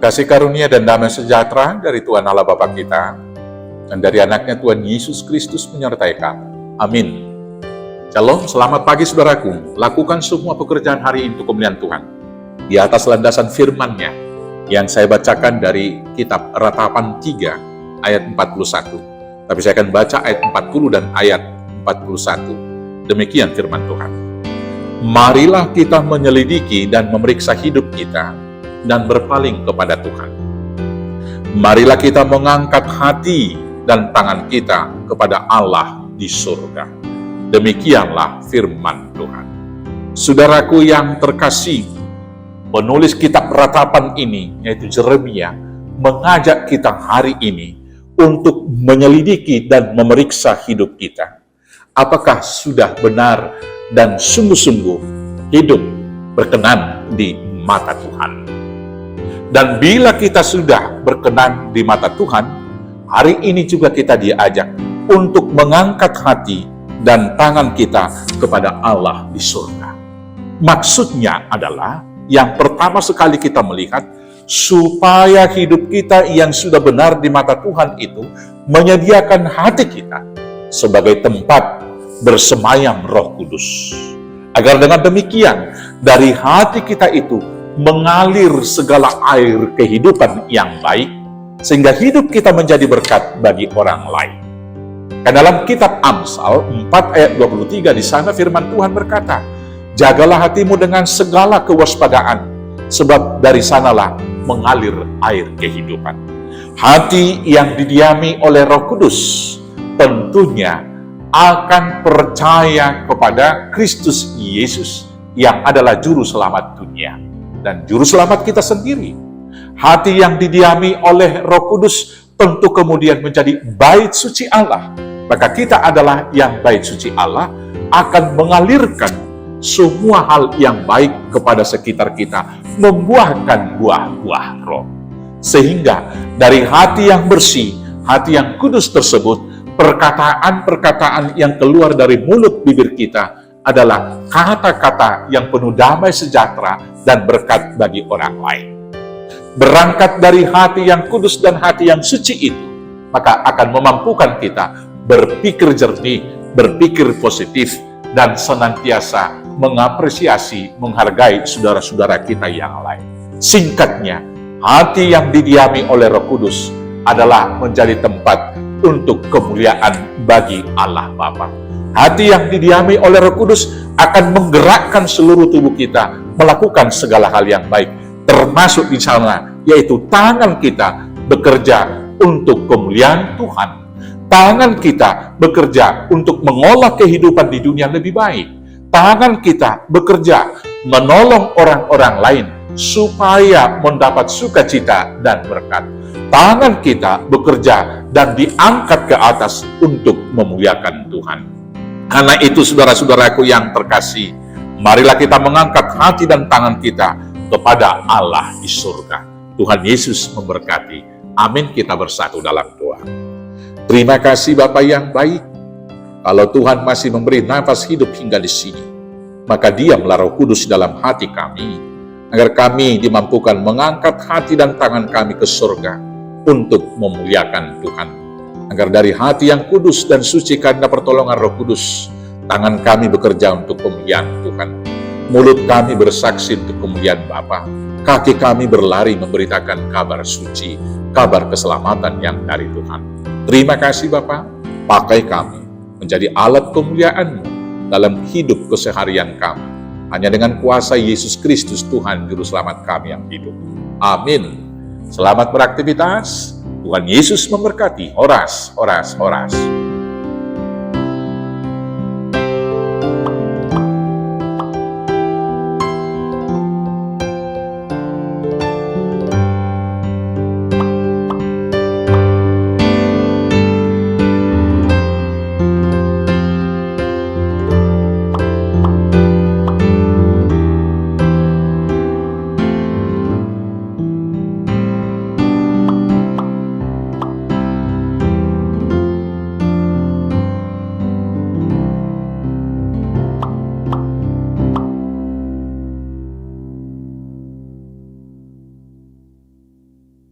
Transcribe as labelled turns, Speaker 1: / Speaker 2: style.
Speaker 1: Kasih karunia dan damai sejahtera dari Tuhan Allah Bapa kita dan dari anaknya Tuhan Yesus Kristus menyertai kamu. Amin. Shalom, selamat pagi saudaraku. Lakukan semua pekerjaan hari ini untuk kemuliaan Tuhan. Di atas landasan firman-Nya yang saya bacakan dari kitab Ratapan 3 ayat 41. Tapi saya akan baca ayat 40 dan ayat 41. Demikian firman Tuhan. Marilah kita menyelidiki dan memeriksa hidup kita dan berpaling kepada Tuhan. Marilah kita mengangkat hati dan tangan kita kepada Allah di surga. Demikianlah firman Tuhan. Saudaraku yang terkasih, penulis kitab Ratapan ini, yaitu Yeremia, mengajak kita hari ini untuk menyelidiki dan memeriksa hidup kita. Apakah sudah benar dan sungguh-sungguh hidup berkenan di mata Tuhan? Dan bila kita sudah berkenan di mata Tuhan, hari ini juga kita diajak untuk mengangkat hati dan tangan kita kepada Allah di surga. Maksudnya adalah, yang pertama sekali kita melihat, supaya hidup kita yang sudah benar di mata Tuhan itu menyediakan hati kita sebagai tempat bersemayam Roh Kudus. Agar dengan demikian, dari hati kita itu mengalir segala air kehidupan yang baik, sehingga hidup kita menjadi berkat bagi orang lain. Dan dalam kitab Amsal 4 ayat 23 di sana firman Tuhan berkata, jagalah hatimu dengan segala kewaspadaan, sebab dari sanalah mengalir air kehidupan. Hati yang didiami oleh Roh Kudus tentunya akan percaya kepada Kristus Yesus yang adalah juru selamat dunia dan juru selamat kita sendiri. Hati yang didiami oleh Roh Kudus tentu kemudian menjadi bait suci Allah. Maka kita adalah yang bait suci Allah, akan mengalirkan semua hal yang baik kepada sekitar kita, membuahkan buah-buah roh. Sehingga dari hati yang bersih, hati yang kudus tersebut, perkataan-perkataan yang keluar dari mulut bibir kita adalah kata-kata yang penuh damai sejahtera dan berkat bagi orang lain. Berangkat dari hati yang kudus dan hati yang suci itu, maka akan memampukan kita berpikir jernih, berpikir positif, dan senantiasa mengapresiasi, menghargai saudara-saudara kita yang lain. Singkatnya, hati yang didiami oleh Roh Kudus adalah menjadi tempat untuk kemuliaan bagi Allah Bapa. Hati yang didiami oleh Roh Kudus akan menggerakkan seluruh tubuh kita melakukan segala hal yang baik, termasuk di sana, yaitu tangan kita bekerja untuk kemuliaan Tuhan. Tangan kita bekerja untuk mengolah kehidupan di dunia lebih baik. Tangan kita bekerja menolong orang-orang lain supaya mendapat sukacita dan berkat. Tangan kita bekerja dan diangkat ke atas untuk memuliakan Tuhan. Karena itu saudara-saudaraku yang terkasih, marilah kita mengangkat hati dan tangan kita kepada Allah di surga. Tuhan Yesus memberkati. Amin. Kita bersatu dalam doa. Terima kasih Bapa yang baik. Kalau Tuhan masih memberi nafas hidup hingga di sini, maka Diamlah Roh Kudus dalam hati kami, agar kami dimampukan mengangkat hati dan tangan kami ke surga untuk memuliakan Tuhan. Agar dari hati yang kudus dan suci karena pertolongan Roh Kudus, tangan kami bekerja untuk kemuliaan Tuhan. Mulut kami bersaksi untuk kemuliaan Bapa. Kaki kami berlari memberitakan kabar suci, kabar keselamatan yang dari Tuhan. Terima kasih Bapa, pakai kami menjadi alat kemuliaan-Mu dalam hidup keseharian kami. Hanya dengan kuasa Yesus Kristus Tuhan Juru Selamat kami yang hidup. Amin. Selamat beraktivitas. Tuhan Yesus memberkati. Horas, horas, horas.